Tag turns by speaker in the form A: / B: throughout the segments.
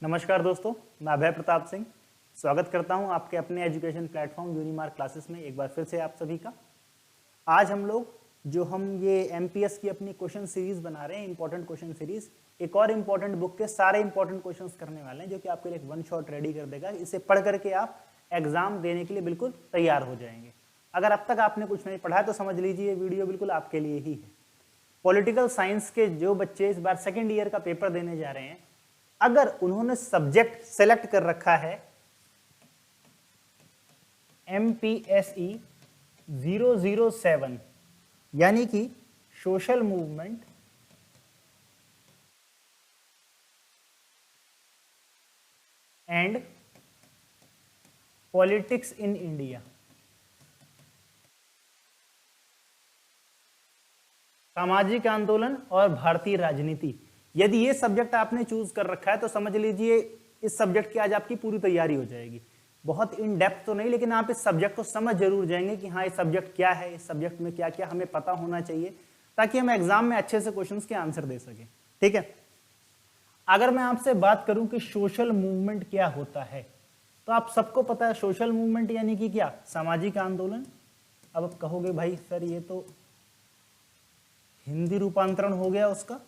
A: नमस्कार दोस्तों, मैं अभय प्रताप सिंह स्वागत करता हूं आपके अपने एजुकेशन प्लेटफॉर्म यूनिमार्क क्लासेस में एक बार फिर से आप सभी का। आज हम ये एमपीएस की अपनी क्वेश्चन सीरीज बना रहे हैं, इंपॉर्टेंट क्वेश्चन सीरीज। एक और इंपॉर्टेंट बुक के सारे इंपॉर्टेंट क्वेश्चंस करने वाले हैं जो कि आपके लिए एक वन शॉट रेडी कर देगा। इसे पढ़ करके आप एग्जाम देने के लिए बिल्कुल तैयार हो जाएंगे। अगर अब तक आपने कुछ नहीं पढ़ा है तो समझ लीजिए ये वीडियो बिल्कुल आपके लिए ही है। पॉलिटिकल साइंस के जो बच्चे इस बार सेकेंड ईयर का पेपर देने जा रहे हैं, अगर उन्होंने सब्जेक्ट सेलेक्ट कर रखा है MPSE 007 यानी कि social movement and politics in India, सामाजिक आंदोलन और भारतीय राजनीति, यदि ये सब्जेक्ट आपने चूज कर रखा है तो समझ लीजिए इस सब्जेक्ट की आज आपकी पूरी तैयारी हो जाएगी। बहुत इन डेप्थ तो नहीं, लेकिन आप इस सब्जेक्ट को समझ जरूर जाएंगे कि हाँ ये सब्जेक्ट क्या है, इस सब्जेक्ट में क्या क्या हमें पता होना चाहिए ताकि हम एग्जाम में अच्छे से क्वेश्चंस के आंसर दे सकें। ठीक है, अगर मैं आपसे बात करूं कि सोशल मूवमेंट क्या होता है तो आप सबको पता है सोशल मूवमेंट यानी कि क्या, सामाजिक आंदोलन। अब आप कहोगे भाई सर ये तो हिंदी रूपांतरण हो गया उसका।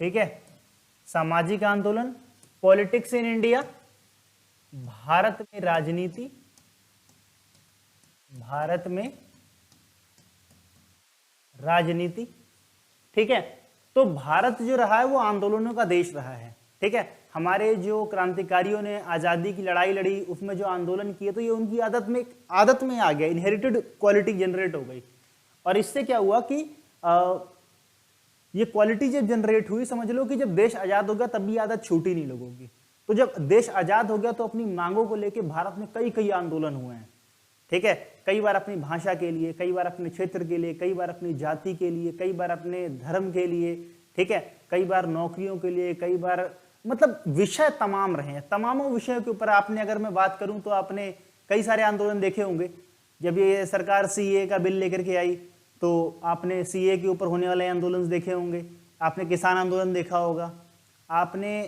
A: ठीक है, सामाजिक आंदोलन, पॉलिटिक्स इन इंडिया, भारत में राजनीति, भारत में राजनीति। ठीक है, तो भारत जो रहा है वो आंदोलनों का देश रहा है। ठीक है, हमारे जो क्रांतिकारियों ने आजादी की लड़ाई लड़ी उसमें जो आंदोलन किए तो ये उनकी आदत में आ गया, इनहेरिटेड क्वालिटी जनरेट हो गई। और इससे क्या हुआ कि ये क्वालिटी जब जनरेट हुई, समझ लो कि जब देश आजाद हो गया तब भी आदत छूटी नहीं लोगों की। तो जब देश आजाद हो गया तो अपनी मांगों को लेकर भारत में कई कई आंदोलन हुए हैं। ठीक है, कई बार अपनी भाषा के लिए, कई बार अपने क्षेत्र के लिए, कई बार अपनी जाति के लिए, कई बार अपने धर्म के लिए। ठीक है, कई बार नौकरियों के लिए, कई बार मतलब विषय तमाम रहे हैं। तमामों विषयों के ऊपर आपने, अगर मैं बात करूं तो आपने कई सारे आंदोलन देखे होंगे। जब ये सरकार सीए का बिल लेकर के आई तो आपने सीए के ऊपर होने वाले आंदोलन देखे होंगे, आपने किसान आंदोलन देखा होगा, आपने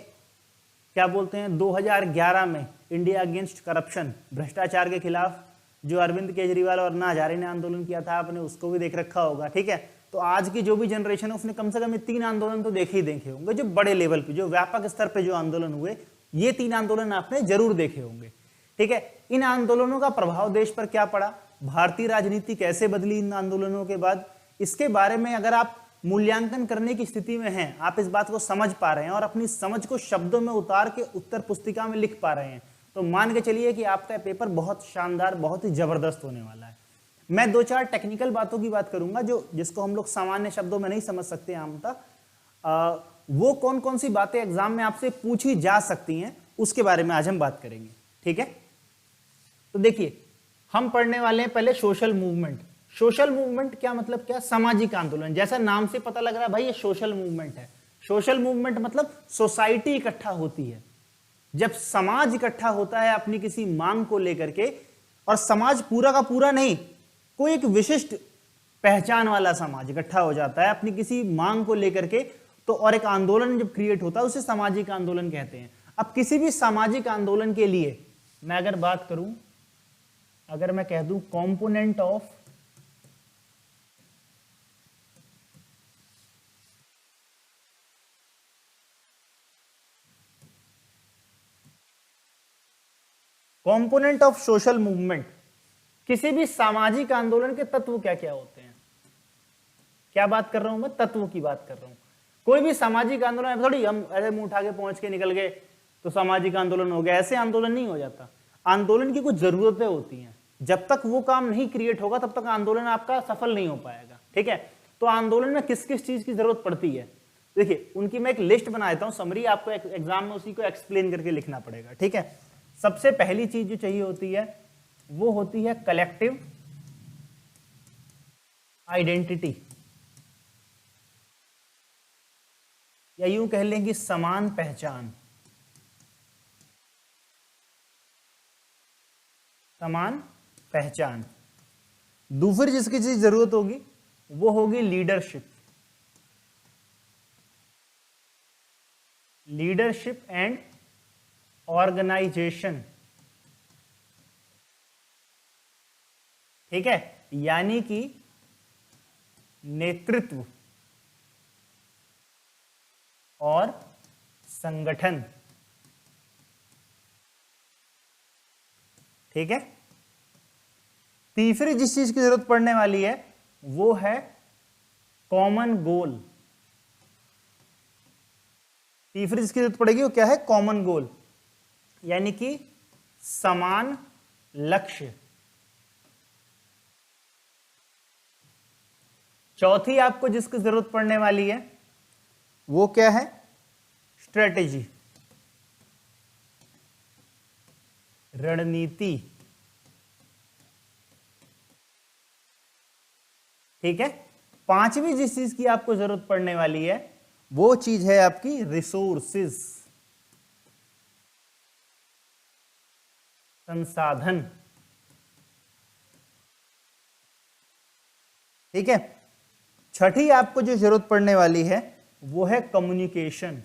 A: क्या बोलते हैं 2011 में इंडिया अगेंस्ट करप्शन, भ्रष्टाचार के खिलाफ जो अरविंद केजरीवाल और अन्ना हजारे ने आंदोलन किया था, आपने उसको भी देख रखा होगा। ठीक है, तो आज की जो भी जनरेशन है उसने कम से कम ये 3 आंदोलन तो देखे होंगे, जो बड़े लेवल पे, जो व्यापक स्तर पे जो आंदोलन हुए, ये 3 आंदोलन आपने जरूर देखे होंगे। ठीक है, इन आंदोलनों का प्रभाव देश पर क्या पड़ा, भारतीय राजनीति कैसे बदली इन आंदोलनों के बाद, इसके बारे में अगर आप मूल्यांकन करने की स्थिति में हैं, आप इस बात को समझ पा रहे हैं और अपनी समझ को शब्दों में उतार के उत्तर पुस्तिका में लिख पा रहे हैं, तो मान के चलिए कि आपका पेपर बहुत शानदार, बहुत ही जबरदस्त होने वाला है। मैं 2-4 टेक्निकल बातों की बात करूंगा जिसको हम लोग सामान्य शब्दों में नहीं समझ सकते आमतः। वो कौन कौन सी बातें एग्जाम में आपसे पूछी जा सकती हैं उसके बारे में आज हम बात करेंगे। ठीक है, तो देखिए हम पढ़ने वाले हैं पहले सोशल मूवमेंट। सोशल मूवमेंट क्या मतलब, क्या, सामाजिक आंदोलन। जैसा नाम से पता लग रहा है भाई ये सोशल मूवमेंट है। सोशल मूवमेंट मतलब सोसाइटी इकट्ठा होती है, जब समाज इकट्ठा होता है अपनी किसी मांग को लेकर के, और समाज पूरा का पूरा नहीं, कोई एक विशिष्ट पहचान वाला समाज इकट्ठा हो जाता है अपनी किसी मांग को लेकर के, तो और एक आंदोलन जब क्रिएट होता है उसे सामाजिक आंदोलन कहते हैं। अब किसी भी सामाजिक आंदोलन के लिए मैं अगर बात करूं, अगर मैं कह दूं कंपोनेंट ऑफ सोशल मूवमेंट, किसी भी सामाजिक आंदोलन के तत्व क्या क्या होते हैं। क्या बात कर रहा हूं मैं, तत्व की बात कर रहा हूं। कोई भी सामाजिक आंदोलन थोड़ी हम ऐसे मुंह उठा के पहुंच के निकल गए तो सामाजिक आंदोलन हो गया, ऐसे आंदोलन नहीं हो जाता। आंदोलन की कुछ जरूरतें होती हैं, जब तक वो काम नहीं क्रिएट होगा तब तक आंदोलन आपका सफल नहीं हो पाएगा। ठीक है, तो आंदोलन में किस किस चीज की जरूरत पड़ती है, देखिए उनकी मैं एक लिस्ट बना देता हूं, समरी आपको एग्जाम में उसी को एक्सप्लेन करके लिखना पड़ेगा। ठीक है, सबसे पहली चीज जो चाहिए होती है वो होती है कलेक्टिव आइडेंटिटी, या यूं कह लें कि समान पहचान। समान पहचान। दूसरी जिसकी चीज जरूरत होगी वो होगी लीडरशिप। लीडरशिप एंड ऑर्गेनाइजेशन, ठीक है, यानी कि नेतृत्व और संगठन, ठीक है। तीसरी जिस चीज की जरूरत पड़ने वाली है वो है कॉमन गोल। तीसरी जिसकी जरूरत पड़ेगी वो क्या है? कॉमन गोल, यानी कि समान लक्ष्य। चौथी आपको जिसकी जरूरत पड़ने वाली है वो क्या है? स्ट्रेटेजी, रणनीति, ठीक है। पांचवी जिस चीज की आपको जरूरत पड़ने वाली है वो चीज है आपकी रिसोर्सेज, संसाधन, ठीक है। छठी आपको जो जरूरत पड़ने वाली है वो है कम्युनिकेशन,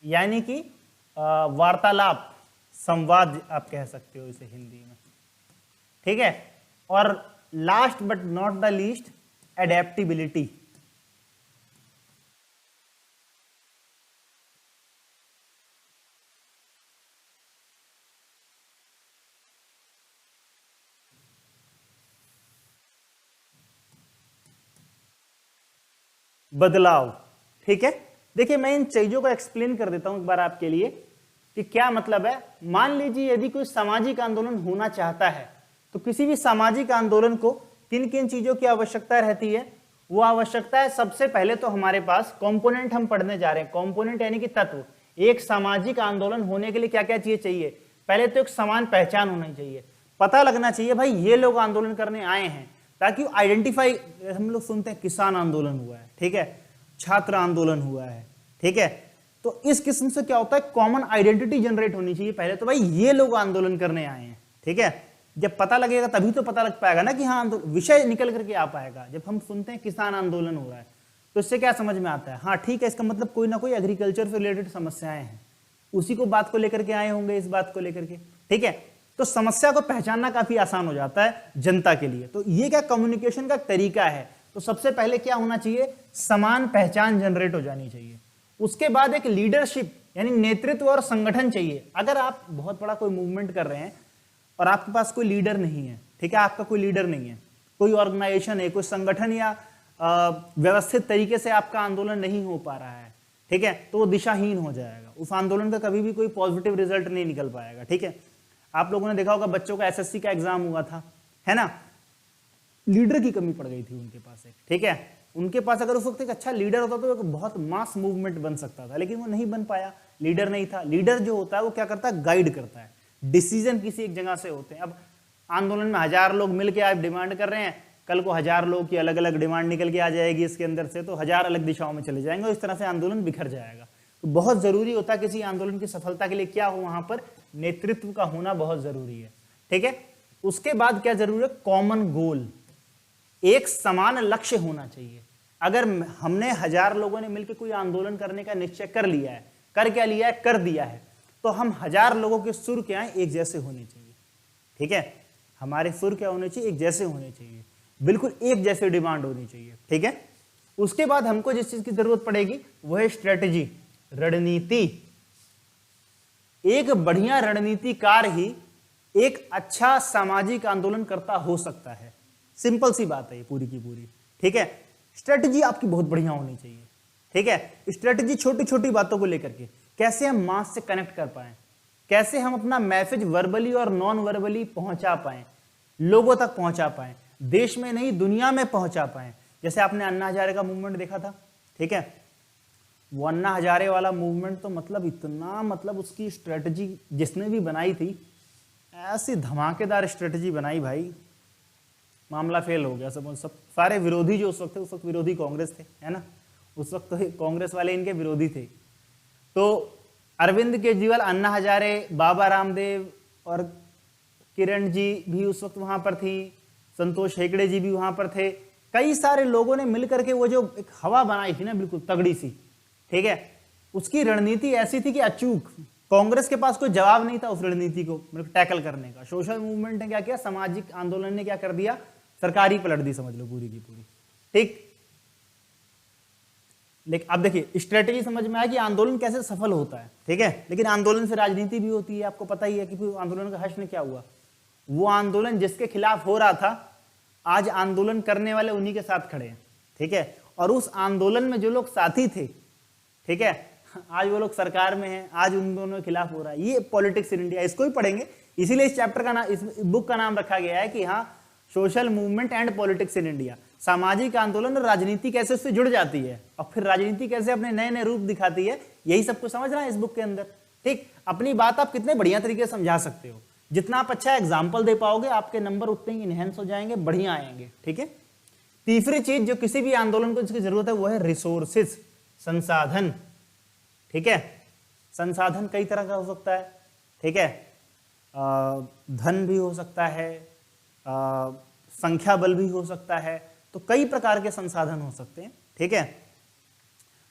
A: यानी कि वार्तालाप, संवाद आप कह सकते हो इसे हिंदी में, ठीक है। और last but not the least, adaptability, बदलाव, ठीक है। देखिए मैं इन चीजों को एक्सप्लेन कर देता हूं एक बार आपके लिए कि क्या मतलब है। मान लीजिए यदि कोई सामाजिक आंदोलन होना चाहता है तो किसी भी सामाजिक आंदोलन को किन किन चीजों की आवश्यकता रहती है? वो आवश्यकता है सबसे पहले तो हमारे पास कंपोनेंट हम पढ़ने जा रहे हैं, कंपोनेंट यानी कि तत्व। एक सामाजिक आंदोलन होने के लिए क्या क्या चीज चाहिए? पहले तो एक समान पहचान होनी चाहिए, पता लगना चाहिए भाई ये लोग आंदोलन करने आए हैं, ताकि आइडेंटिफाई, हम लोग सुनते हैं किसान आंदोलन हुआ है, ठीक है, छात्र आंदोलन हुआ है, ठीक है। तो इस किस्म से क्या होता है? कॉमन आइडेंटिटी जनरेट होनी चाहिए पहले तो, भाई ये लोग आंदोलन करने आए हैं, ठीक है। जब पता लगेगा तभी तो पता लग पाएगा ना कि हाँ विषय निकल करके आ पाएगा। जब हम सुनते हैं किसान आंदोलन हो रहा है तो इससे क्या समझ में आता है? हाँ ठीक है, इसका मतलब कोई ना कोई एग्रीकल्चर से रिलेटेड समस्याएं हैं, उसी को बात को लेकर के आए होंगे, इस बात को लेकर के, ठीक है। तो समस्या को पहचानना काफी आसान हो जाता है जनता के लिए। तो ये क्या कम्युनिकेशन का तरीका है। तो सबसे पहले क्या होना चाहिए? समान पहचान जनरेट हो जानी चाहिए। उसके बाद एक लीडरशिप यानी नेतृत्व और संगठन चाहिए। अगर आप बहुत बड़ा कोई मूवमेंट कर रहे हैं और आपके पास कोई लीडर नहीं है, ठीक है, आपका कोई लीडर नहीं है, कोई ऑर्गेनाइजेशन है, कोई संगठन या व्यवस्थित तरीके से आपका आंदोलन नहीं हो पा रहा है, ठीक है, तो वो दिशाहीन हो जाएगा। उस आंदोलन का कभी भी कोई पॉजिटिव रिजल्ट नहीं निकल पाएगा, ठीक है। आप लोगों ने देखा होगा बच्चों का एसएससी का एग्जाम हुआ था, है ना, लीडर की कमी पड़ गई थी उनके पास एक, ठीक है। उनके पास अगर उस वक्त एक अच्छा लीडर होता तो एक बहुत मास मूवमेंट बन सकता था, लेकिन वो नहीं बन पाया, लीडर नहीं था। लीडर जो होता है वो क्या करता है? गाइड करता है। डिसीजन किसी एक जगह से होते हैं। अब आंदोलन में 1000 लोग मिलकर आप डिमांड कर रहे हैं, कल को 1000 लोग की अलग अलग डिमांड निकल के आ जाएगी इसके अंदर से, तो 1000 अलग दिशाओं में चले जाएंगे और इस तरह से आंदोलन बिखर जाएगा। तो बहुत जरूरी होता है किसी आंदोलन की सफलता के लिए क्या हो, वहां पर नेतृत्व का होना बहुत जरूरी है, ठीक है। उसके बाद क्या जरूरी है? कॉमन गोल, एक समान लक्ष्य होना चाहिए। अगर हमने 1000 लोगों ने मिलकर कोई आंदोलन करने का निश्चय कर लिया है, कर क्या लिया है? कर दिया है, तो हम 1000 लोगों के सुर क्या है? एक जैसे होने चाहिए, ठीक है। हमारे सुर क्या होने चाहिए? एक जैसे होने चाहिए, बिल्कुल एक जैसे डिमांड होनी चाहिए, ठीक है। उसके बाद हमको जिस चीज की जरूरत पड़ेगी वो है स्ट्रेटेजी, रणनीति। एक बढ़िया रणनीतिकार ही एक अच्छा सामाजिक आंदोलन करता हो सकता है। सिंपल सी बात है ये पूरी की पूरी, ठीक है। स्ट्रेटजी आपकी बहुत बढ़िया होनी चाहिए, ठीक है। स्ट्रेटजी छोटी छोटी बातों को लेकर के, कैसे हम मास से कनेक्ट कर पाए, कैसे हम अपना मैसेज वर्बली और नॉन वर्बली पहुंचा पाए, लोगों तक पहुंचा पाए, देश में नहीं दुनिया में पहुंचा पाए। जैसे आपने अन्ना हजारे का मूवमेंट देखा था, ठीक है, वो अन्ना हजारे वाला मूवमेंट तो मतलब इतना, मतलब उसकी स्ट्रेटजी जिसने भी बनाई थी ऐसी धमाकेदार स्ट्रेटजी बनाई भाई, मामला फेल हो गया। सब सारे विरोधी जो उस वक्त विरोधी कांग्रेस थे, है ना, उस वक्त तो कांग्रेस वाले इनके विरोधी थे। तो अरविंद केजरीवाल, अन्ना हजारे, बाबा रामदेव और किरण जी भी उस वक्त वहां पर थी, संतोष हेगड़े जी भी वहां पर थे, कई सारे लोगों ने मिलकर के वो जो एक हवा बनाई थी ना बिल्कुल तगड़ी सी, ठीक है, उसकी रणनीति ऐसी थी कि अचूक कांग्रेस के पास कोई जवाब नहीं था उस रणनीति को मतलब टैकल करने का। सोशल मूवमेंट ने क्या किया, सामाजिक आंदोलन ने क्या कर दिया, सरकार ही पलट दी समझ लो पूरी की पूरी, ठीक। लेकिन अब देखिए स्ट्रेटेजी समझ में आया कि आंदोलन कैसे सफल होता है, ठीक है। लेकिन आंदोलन से राजनीति भी होती है, आपको पता ही है कि फिर आंदोलन का हश्र क्या हुआ। वो आंदोलन जिसके खिलाफ हो रहा था, आज आंदोलन करने वाले उन्हीं के साथ खड़े हैं, ठीक है। और उस आंदोलन में जो लोग साथी थे, ठीक है, आज वो लोग सरकार में हैं, आज उन दोनों के खिलाफ हो रहा है। ये पॉलिटिक्स इन इंडिया, इसको ही पढ़ेंगे, इसीलिए इस चैप्टर का नाम, इस बुक का नाम रखा गया है कि हाँ, social movement and politics in India. सामाजिक आंदोलन और राजनीति कैसे उससे जुड़ जाती है और फिर राजनीति कैसे अपने नए नए रूप दिखाती है, यही सब कुछ समझना है इस बुक के अंदर, ठीक। अपनी बात आप कितने बढ़िया तरीके से समझा सकते हो, जितना आप अच्छा एग्जाम्पल दे पाओगे आपके नंबर उतने ही इनहेंस हो जाएंगे, बढ़िया आएंगे, ठीक है। तीसरी चीज जो किसी भी आंदोलन को जिसकी जरूरत है वो है रिसोर्सेज, संसाधन, ठीक है। संसाधन कई तरह का हो सकता है, ठीक है, धन भी हो सकता है, संख्या बल भी हो सकता है, तो कई प्रकार के संसाधन हो सकते हैं, ठीक है।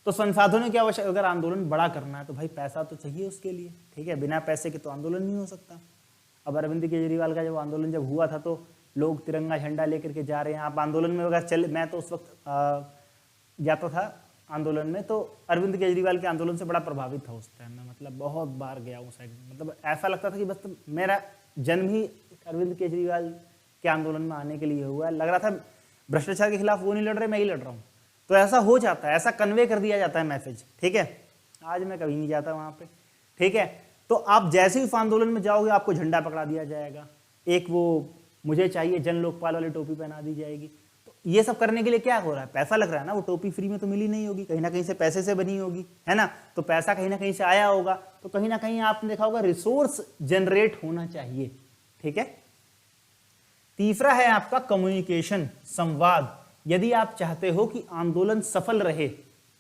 A: तो संसाधनों की आवश्यकता, अगर आंदोलन बड़ा करना है तो भाई पैसा तो चाहिए उसके लिए, ठीक है, बिना पैसे के तो आंदोलन नहीं हो सकता। अब अरविंद केजरीवाल का जब आंदोलन जब हुआ था तो लोग तिरंगा झंडा लेकर के जा रहे हैं, आप आंदोलन में अगर चले, मैं तो उस वक्त जाता था आंदोलन में, तो अरविंद केजरीवाल के आंदोलन से बड़ा प्रभावित था उस टाइम में, मतलब बहुत बार गया हूँ साइड में, मतलब ऐसा लगता था कि बस तो मेरा जन्म ही अरविंद केजरीवाल के आंदोलन में आने के लिए हुआ है। लग रहा था भ्रष्टाचार के खिलाफ वो नहीं लड़ रहे, मैं ही लड़ रहा हूँ। तो ऐसा हो जाता है, ऐसा कन्वे कर दिया जाता है मैसेज, ठीक है। आज मैं कभी नहीं जाता वहाँ पे, ठीक है। तो आप जैसे ही उस आंदोलन में जाओगे आपको झंडा पकड़ा दिया जाएगा, एक वो मुझे चाहिए जन लोकपाल वाली टोपी पहना दी जाएगी। तो ये सब करने के लिए क्या हो रहा है, पैसा लग रहा है ना, वो टोपी फ्री में तो मिली नहीं होगी, कहीं ना कहीं से पैसे से बनी होगी, है ना। तो पैसा कहीं ना कहीं से आया होगा, तो कहीं ना कहीं आपने देखा होगा रिसोर्स जनरेट होना चाहिए, ठीक है। तीसरा है आपका कम्युनिकेशन, संवाद। यदि आप चाहते हो कि आंदोलन सफल रहे,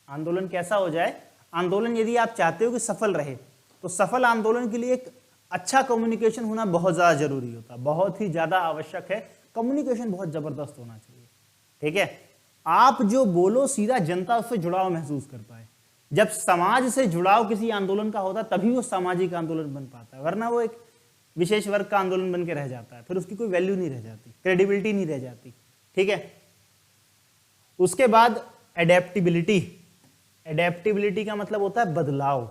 A: आंदोलन कैसा हो जाए, आंदोलन यदि आप चाहते हो कि सफल रहे, तो सफल आंदोलन के लिए एक अच्छा कम्युनिकेशन होना बहुत ज्यादा जरूरी होता है, बहुत ही ज्यादा आवश्यक है। कम्युनिकेशन बहुत जबरदस्त होना चाहिए, ठीक है। आप जो बोलो सीधा जनता उससे जुड़ाव महसूस कर पाए। जब समाज से जुड़ाव किसी आंदोलन का होता तभी वो सामाजिक आंदोलन बन पाता है, वरना वो एक विशेष वर्ग का आंदोलन बन के रह जाता है, फिर उसकी कोई वैल्यू नहीं रह जाती, क्रेडिबिलिटी नहीं रह जाती, ठीक है। उसके बाद एडेप्टिबिलिटी। एडेप्टिबिलिटी का मतलब होता है बदलाव।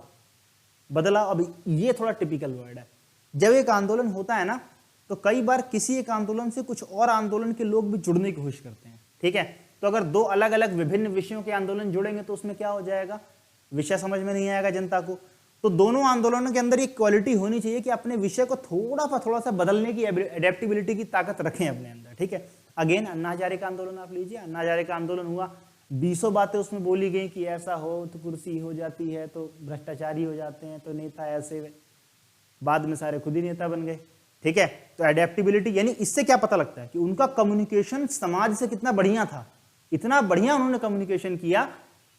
A: बदलाव, अब ये थोड़ा टिपिकल वर्ड है। जब एक आंदोलन होता है ना, तो कई बार किसी एक आंदोलन से कुछ और आंदोलन के लोग भी जुड़ने की कोशिश करते हैं, ठीक है। तो अगर दो अलग अलग विभिन्न विषयों के आंदोलन जुड़ेंगे तो उसमें क्या हो जाएगा, विषय समझ में नहीं आएगा जनता को। तो दोनों आंदोलनों के अंदर एक क्वालिटी होनी चाहिए कि अपने विषय को थोड़ा सा बदलने की, एडेप्टिबिलिटी की ताकत रखें अपने अंदर, ठीक है। अगेन अन्ना हजारे का आंदोलन आप लीजिए, अन्ना हजारे का आंदोलन हुआ, 20 बातें उसमें बोली गई कि ऐसा हो तो कुर्सी हो जाती है, तो भ्रष्टाचारी हो जाते हैं, तो नेता ऐसे, बाद में सारे खुद ही नेता बन गए, ठीक है। तो एडेप्टिबिलिटी यानी इससे क्या पता लगता है कि उनका कम्युनिकेशन समाज से कितना बढ़िया था। इतना बढ़िया उन्होंने कम्युनिकेशन किया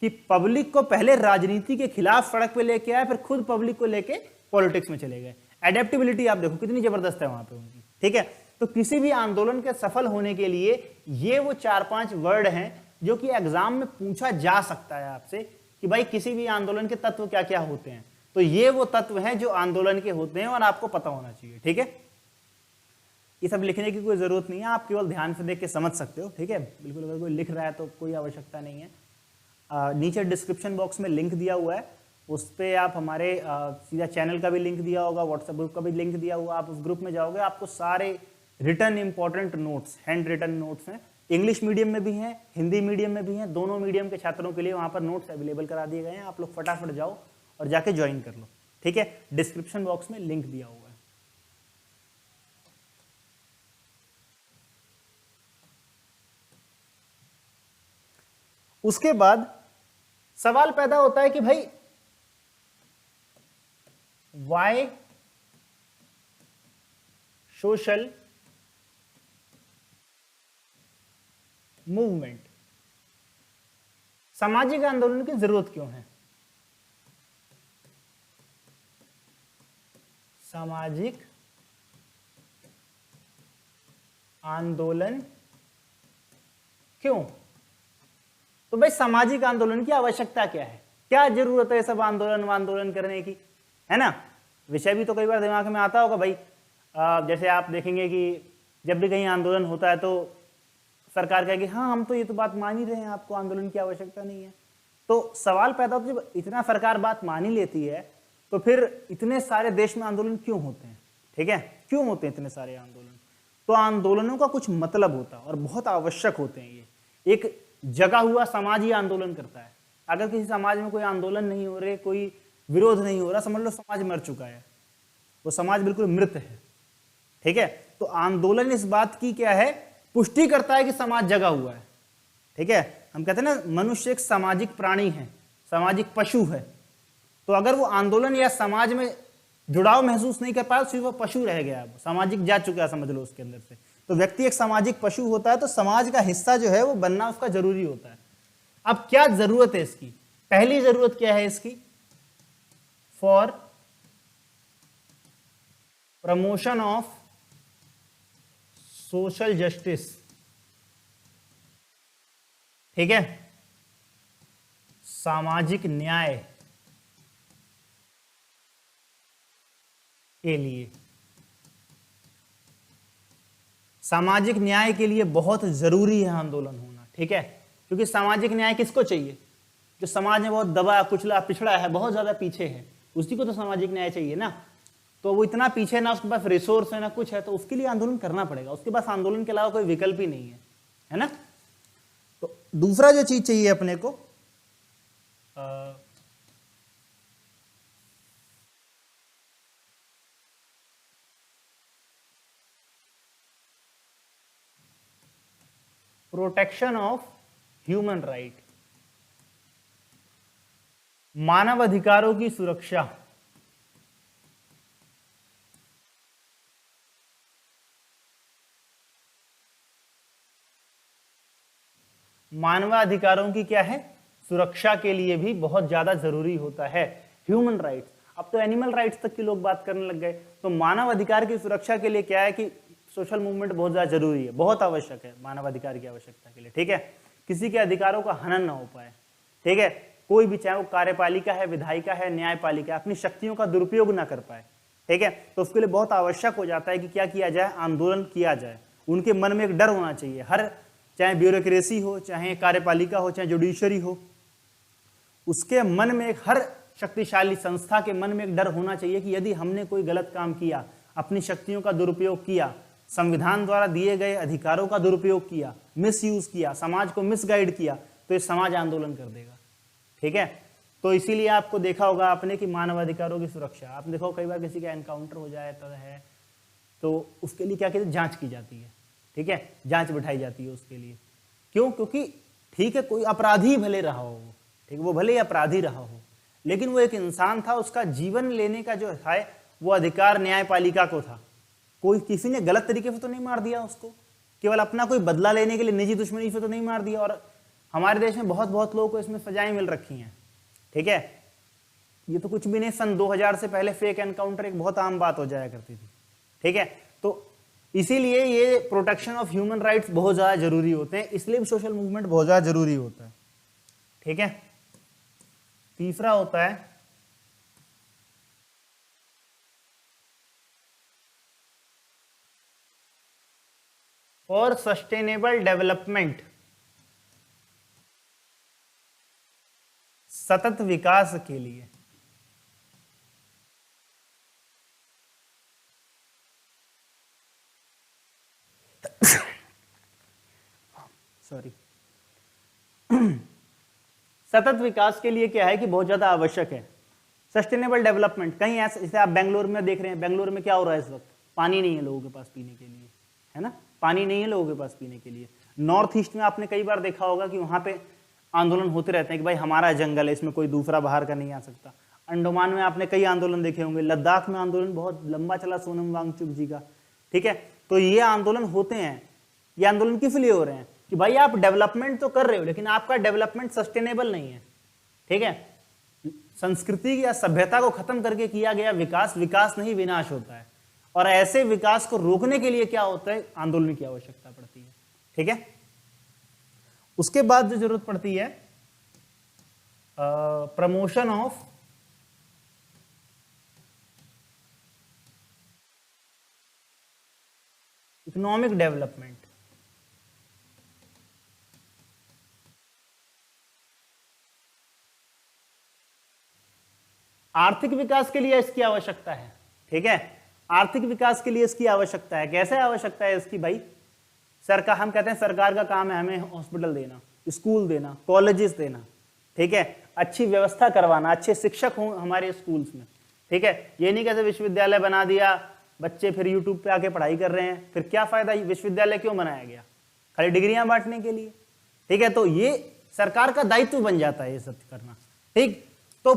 A: कि पब्लिक को पहले राजनीति के खिलाफ सड़क पे लेके आए, फिर खुद पब्लिक को लेके पॉलिटिक्स में चले गए। एडेप्टिबिलिटी आप देखो कितनी जबरदस्त है वहां पे उनकी, ठीक है। तो किसी भी आंदोलन के सफल होने के लिए ये वो 4-5 वर्ड हैं जो कि एग्जाम में पूछा जा सकता है आपसे कि भाई किसी भी आंदोलन के तत्व क्या क्या होते हैं। तो ये वो तत्व हैं जो आंदोलन के होते हैं और आपको पता होना चाहिए, ठीक है। ये सब लिखने की कोई जरूरत नहीं है, आप केवल ध्यान से देख के समझ सकते हो, ठीक है। बिल्कुल अगर कोई लिख रहा है तो कोई आवश्यकता नहीं है। नीचे डिस्क्रिप्शन बॉक्स में लिंक दिया हुआ है, उस पर आप हमारे सीधा चैनल का भी लिंक दिया होगा, व्हाट्सएप ग्रुप का भी लिंक दिया हुआ, आप उस ग्रुप में जाओगे आपको सारे written important notes, handwritten notes हैं, इंग्लिश मीडियम में भी हैं, हिंदी मीडियम में भी हैं, दोनों मीडियम के छात्रों के लिए वहाँ पर नोट्स अवेलेबल करा दिए गए हैं। आप लोग फटाफट जाओ और जाके ज्वाइन कर लो, ठीक है। डिस्क्रिप्शन बॉक्स में लिंक दिया हुआ है। उसके बाद सवाल पैदा होता है कि भाई वाई सोशल मूवमेंट, सामाजिक आंदोलन की जरूरत क्यों है। सामाजिक आंदोलन क्यों? तो भाई सामाजिक आंदोलन की आवश्यकता क्या है, क्या जरूरत है सब आंदोलन करने की, है ना? विषय भी तो कई बार दिमाग में आता होगा भाई। जैसे आप देखेंगे कि जब भी कहीं आंदोलन होता है तो सरकार कहेगी हाँ हम तो ये तो बात मान ही रहे हैं, आपको आंदोलन की आवश्यकता नहीं है। तो सवाल पैदा होता है जब इतना सरकार बात मान ही लेती है तो फिर इतने सारे देश में आंदोलन क्यों होते हैं? ठीक है, क्यों होते हैं इतने सारे आंदोलन? तो आंदोलनों का कुछ मतलब होता है और बहुत आवश्यक होते हैं। ये एक जगा हुआ समाज ही आंदोलन करता है। अगर किसी समाज में कोई आंदोलन नहीं हो रहे, कोई विरोध नहीं हो रहा, समझ लो समाज मर चुका है, वो समाज बिल्कुल मृत है। ठीक है, तो आंदोलन इस बात की क्या है, पुष्टि करता है कि समाज जगा हुआ है। ठीक है, हम कहते हैं ना मनुष्य एक सामाजिक प्राणी है, सामाजिक पशु है। तो अगर वो आंदोलन या समाज में जुड़ाव महसूस नहीं कर पाया, सिर्फ वो पशु रह गया, वो सामाजिक जा चुका है, समझ लो उसके अंदर से। तो व्यक्ति एक सामाजिक पशु होता है, तो समाज का हिस्सा जो है वो बनना उसका जरूरी होता है। अब क्या जरूरत है इसकी? पहली जरूरत क्या है इसकी? For promotion of social justice. ठीक है, सामाजिक न्याय के लिए, सामाजिक न्याय के लिए बहुत जरूरी है आंदोलन होना। ठीक है, क्योंकि सामाजिक न्याय किसको चाहिए? जो समाज में बहुत दबा कुचला पिछड़ा है, बहुत ज्यादा पीछे है, उसी को तो सामाजिक न्याय चाहिए ना। तो वो इतना पीछे ना, उसके पास रिसोर्स है ना कुछ है, तो उसके लिए आंदोलन करना पड़ेगा। उसके पास आंदोलन के अलावा कोई विकल्प ही नहीं है ना। तो दूसरा जो चीज चाहिए अपने को, प्रोटेक्शन ऑफ ह्यूमन राइट, मानव अधिकारों की सुरक्षा। मानवाधिकारों की क्या है, सुरक्षा के लिए भी बहुत ज्यादा जरूरी होता है ह्यूमन राइट्स। अब तो एनिमल राइट्स तक के लोग बात करने लग गए। तो मानव अधिकार की सुरक्षा के लिए क्या है कि सोशल मूवमेंट बहुत ज्यादा जरूरी है, बहुत आवश्यक है मानव अधिकार की आवश्यकता के लिए। ठीक है, किसी के अधिकारों का हनन ना हो पाए। ठीक है, कोई भी चाहे वो कार्यपालिका है, विधायिका है, न्यायपालिका, अपनी शक्तियों का दुरुपयोग ना कर पाए। ठीक है, तो उसके लिए बहुत आवश्यक हो जाता है कि क्या किया जाए, आंदोलन किया जाए। उनके मन में एक डर होना चाहिए, हर चाहे ब्यूरोक्रेसी हो, चाहे कार्यपालिका हो, चाहे जुडिशरी हो, उसके मन में एक, हर शक्तिशाली संस्था के मन में एक डर होना चाहिए कि यदि हमने कोई गलत काम किया, अपनी शक्तियों का दुरुपयोग किया, संविधान द्वारा दिए गए अधिकारों का दुरुपयोग किया, मिसयूज किया, समाज को मिसगाइड किया, तो ये समाज आंदोलन कर देगा। ठीक है, तो इसीलिए आपको देखा होगा आपने कि मानवाधिकारों की सुरक्षा, आप देखो कई बार किसी का एनकाउंटर हो जाता है तो उसके लिए क्या कहते हैं, जांच की जाती है। ठीक है, जांच बिठाई जाती है उसके लिए। क्यों? क्योंकि ठीक है, कोई अपराधी भले रहा हो, ठीक है, वो भले ही अपराधी रहा हो, लेकिन वो एक इंसान था, उसका जीवन लेने का जो है वो अधिकार न्यायपालिका को था। कोई किसी ने गलत तरीके से तो नहीं मार दिया उसको, केवल अपना कोई बदला लेने के लिए, निजी दुश्मनी से तो नहीं मार दिया। और हमारे देश में बहुत बहुत लोगों को इसमें सजाएं मिल रखी हैं। ठीक है, ये तो कुछ भी नहीं, सन 2000 से पहले फेक एनकाउंटर एक बहुत आम बात हो जाया करती थी। ठीक है, तो इसीलिए ये प्रोटेक्शन ऑफ ह्यूमन राइट्स बहुत ज्यादा जरूरी होते हैं, इसलिए भी सोशल मूवमेंट बहुत ज्यादा जरूरी होता है। ठीक है, तीसरा होता है फॉर सस्टेनेबल डेवलपमेंट, सतत विकास के लिए। सॉरी सतत विकास के लिए क्या है कि बहुत ज्यादा आवश्यक है सस्टेनेबल डेवलपमेंट। कहीं ऐसा, जैसे आप बेंगलोर में देख रहे हैं, बेंगलोर में क्या हो रहा है इस वक्त, पानी नहीं है लोगों के पास पीने के लिए, है ना, पानी नहीं है लोगों के पास पीने के लिए। नॉर्थ ईस्ट में आपने कई बार देखा होगा कि वहां पे आंदोलन होते रहते हैं कि भाई हमारा जंगल है, इसमें कोई दूसरा बाहर का नहीं आ सकता। अंडमान में आपने कई आंदोलन देखे होंगे, लद्दाख में आंदोलन बहुत लंबा चला सोनम वांगचुक जी का। ठीक है, तो ये आंदोलन होते हैं। ये आंदोलन किस लिए हो रहे हैं कि भाई आप डेवलपमेंट तो कर रहे हो, लेकिन आपका डेवलपमेंट सस्टेनेबल नहीं है। ठीक है, संस्कृति या सभ्यता को खत्म करके किया गया विकास, विकास नहीं विनाश होता है। और ऐसे विकास को रोकने के लिए क्या होता है, आंदोलन की आवश्यकता पड़ती है। ठीक है, उसके बाद जो जरूरत पड़ती है प्रमोशन ऑफ इकोनॉमिक डेवलपमेंट। आर्थिक विकास के लिए इसकी आवश्यकता है, ठीक है। आर्थिक विकास के लिए इसकी आवश्यकता है। कैसे आवश्यकता है इसकी भाई? सरकार, हम कहते हैं सरकार का काम है हमें हॉस्पिटल देना, स्कूल देना, कॉलेजेस देना, ठीक है, अच्छी व्यवस्था करवाना, अच्छे शिक्षक हों हमारे स्कूल्स में, ठीक है। ये नहीं कहते विश्वविद्यालय बना दिया, बच्चे फिर यूट्यूब पे आके पढ़ाई कर रहे हैं, फिर क्या फायदा? विश्वविद्यालय क्यों बनाया गया? खाली डिग्रियां बांटने के लिए, ठीक है। तो ये सरकार का दायित्व बन जाता है ये सब करना, ठीक। तो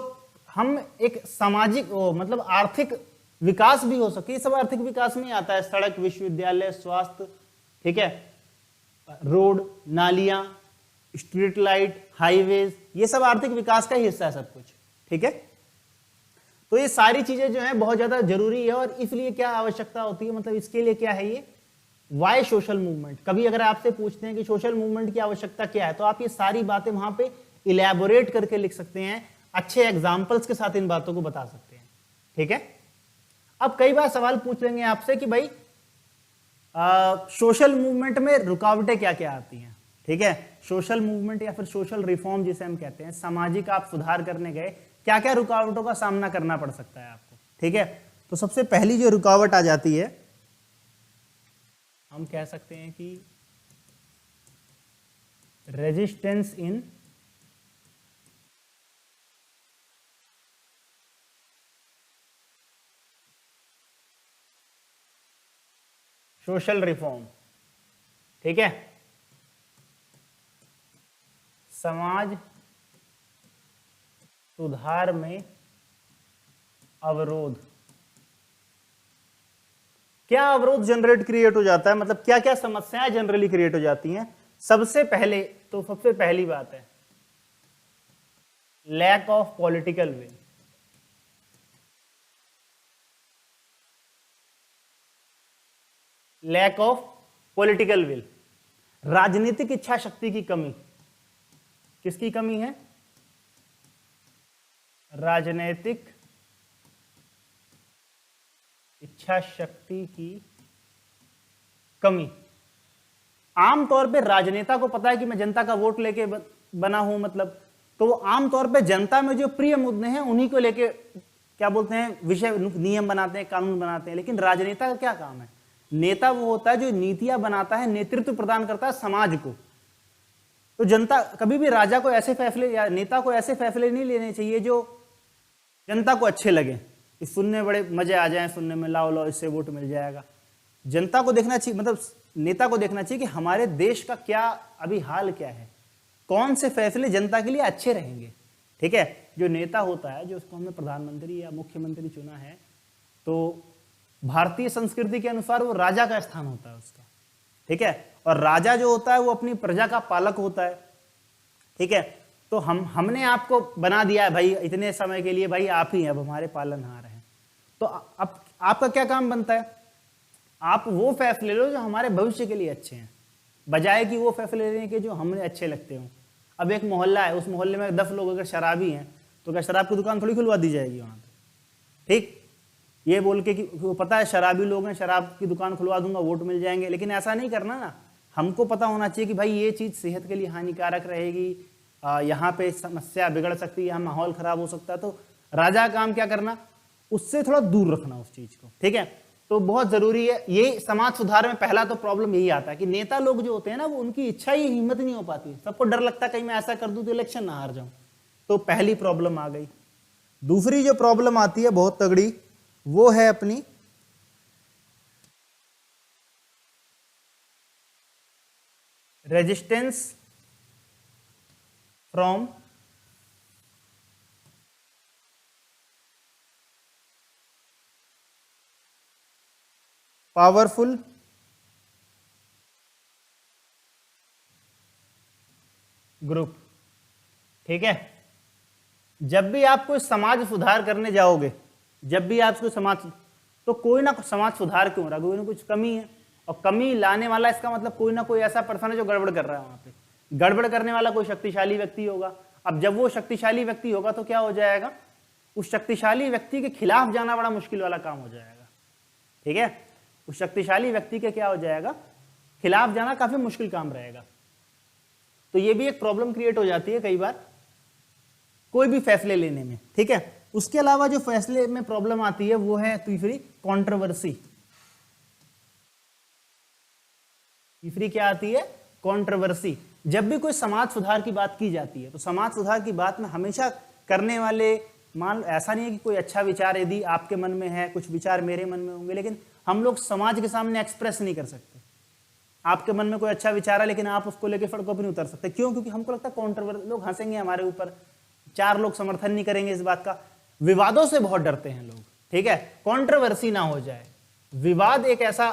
A: हम एक सामाजिक मतलब आर्थिक विकास भी हो सके, ये सब आर्थिक विकास में आता है। सड़क, विश्वविद्यालय, स्वास्थ्य, ठीक है, रोड, नालियां, स्ट्रीट लाइट, हाईवेज, ये सब आर्थिक विकास का ही हिस्सा है सब कुछ, ठीक है। तो ये सारी चीजें जो है बहुत ज्यादा जरूरी है। और इसलिए क्या आवश्यकता होती है, मतलब इसके लिए क्या है ये वाई सोशल मूवमेंट। कभी अगर आपसे पूछते हैं कि सोशल मूवमेंट की आवश्यकता क्या है, तो आप ये सारी बातें वहां पे इलेबोरेट करके लिख सकते हैं, अच्छे एग्जाम्पल्स के साथ इन बातों को बता सकते हैं, ठीक है। अब कई बार सवाल पूछ लेंगे आपसे कि भाई सोशल मूवमेंट में रुकावटें क्या क्या आती हैं, ठीक है। सोशल मूवमेंट या फिर सोशल रिफॉर्म जिसे हम कहते हैं, सामाजिक आप सुधार करने गए, क्या क्या रुकावटों का सामना करना पड़ सकता है आपको, ठीक है। तो सबसे पहली जो रुकावट आ जाती है, हम कह सकते हैं कि रेजिस्टेंस इन सोशल रिफॉर्म, ठीक है। समाज सुधार में अवरोध। क्या अवरोध जनरेट क्रिएट हो जाता है, मतलब क्या क्या समस्याएं जनरली क्रिएट हो जाती हैं? सबसे पहली बात है lack of political will. Lack of political will, राजनीतिक इच्छा शक्ति की कमी। किसकी कमी है? राजनीतिक इच्छा शक्ति की कमी। आमतौर पे राजनेता को पता है कि मैं जनता का वोट लेके बना हूं, मतलब तो वो आमतौर पे जनता में जो प्रिय मुद्दे हैं उन्हीं को लेके क्या बोलते हैं, विषय नियम बनाते हैं, कानून बनाते हैं। लेकिन राजनेता का क्या काम है? नेता वो होता है जो नीतियां बनाता है, नेतृत्व प्रदान करता है समाज को। तो जनता कभी भी राजा को ऐसे फैसले या नेता को ऐसे फैसले नहीं लेने चाहिए जो जनता को अच्छे लगे, इस सुनने बड़े मजे आ जाएं सुनने में, लाओ लाओ इससे वोट मिल जाएगा। जनता को देखना चाहिए, मतलब नेता को देखना चाहिए कि हमारे देश का क्या अभी हाल क्या है, कौन से फैसले जनता के लिए अच्छे रहेंगे, ठीक है। जो नेता होता है, जो उसको हमने प्रधानमंत्री या मुख्यमंत्री चुना है, तो भारतीय संस्कृति के अनुसार वो राजा का स्थान होता है उसका, ठीक है। और राजा जो होता है वो अपनी प्रजा का पालक होता है, ठीक है। तो हमने आपको बना दिया है भाई इतने समय के लिए, भाई आप ही अब हमारे पालनहार हैं। तो अब आपका क्या काम बनता है? आप वो फैसले लो जो हमारे भविष्य के लिए अच्छे हैं, बजाय कि वो फैसले लेने के जो हमें अच्छे लगते हों। अब एक मोहल्ला है, उस मोहल्ले में 10 लोग अगर शराबी हैं, तो क्या शराब की दुकान थोड़ी खुलवा दी जाएगी वहां पे, ठीक। ये बोल के कि वो पता है शराबी लोग हैं, शराब की दुकान खुलवा दूंगा, वोट मिल जाएंगे। लेकिन ऐसा नहीं करना ना। हमको पता होना चाहिए कि भाई ये चीज सेहत के लिए हानिकारक रहेगी, यहाँ पे समस्या बिगड़ सकती है, यहाँ माहौल खराब हो सकता है। तो राजा का काम क्या करना, उससे थोड़ा दूर रखना उस चीज को, ठीक है। तो बहुत जरूरी है ये समाज सुधार में। पहला तो प्रॉब्लम यही आता है कि नेता लोग जो होते हैं ना, वो उनकी इच्छा ही हिम्मत नहीं हो पाती, सबको डर लगता है कहीं मैं ऐसा कर दूं तो इलेक्शन ना हार जाऊं। तो पहली प्रॉब्लम आ गई। दूसरी जो प्रॉब्लम आती है बहुत तगड़ी, वो है अपनी रेजिस्टेंस फ्रॉम पावरफुल ग्रुप, ठीक है। जब भी आप कोई समाज सुधार करने जाओगे, जब भी आप कोई समाज, तो कोई ना समाज सुधार क्यों रहा, कोई ना कुछ कमी है, और कमी लाने वाला इसका मतलब कोई ना कोई ऐसा पर्सन है जो गड़बड़ कर रहा है वहां पे। गड़बड़ करने वाला कोई शक्तिशाली व्यक्ति होगा। अब जब वो शक्तिशाली व्यक्ति होगा तो क्या हो जाएगा, उस शक्तिशाली व्यक्ति के खिलाफ जाना बड़ा मुश्किल वाला काम हो जाएगा। ठीक है, उस शक्तिशाली व्यक्ति के क्या हो जाएगा, खिलाफ जाना काफी मुश्किल काम रहेगा। तो ये भी एक प्रॉब्लम क्रिएट हो जाती है कई बार कोई भी फैसले लेने में। ठीक है, उसके अलावा जो फैसले में प्रॉब्लम आती है वो है तीसरी कंट्रोवर्सी। तीसरी क्या आती है, कंट्रोवर्सी। जब भी कोई समाज सुधार की बात की जाती है तो समाज सुधार की बात में हमेशा करने वाले, मान ऐसा नहीं है कि कोई अच्छा विचार यदि आपके मन में है, कुछ विचार मेरे मन में होंगे, लेकिन हम लोग समाज के सामने एक्सप्रेस नहीं कर सकते। आपके मन में कोई अच्छा विचार है लेकिन आप उसको लेके सड़कों पर नहीं उतर सकते। क्यों? क्योंकि हमको लगता है कंट्रोवर्सी, लोग हंसेंगे हमारे ऊपर, 4 लोग समर्थन नहीं करेंगे इस बात का। विवादों से बहुत डरते हैं लोग। ठीक है, कंट्रोवर्सी ना हो जाए। विवाद एक ऐसा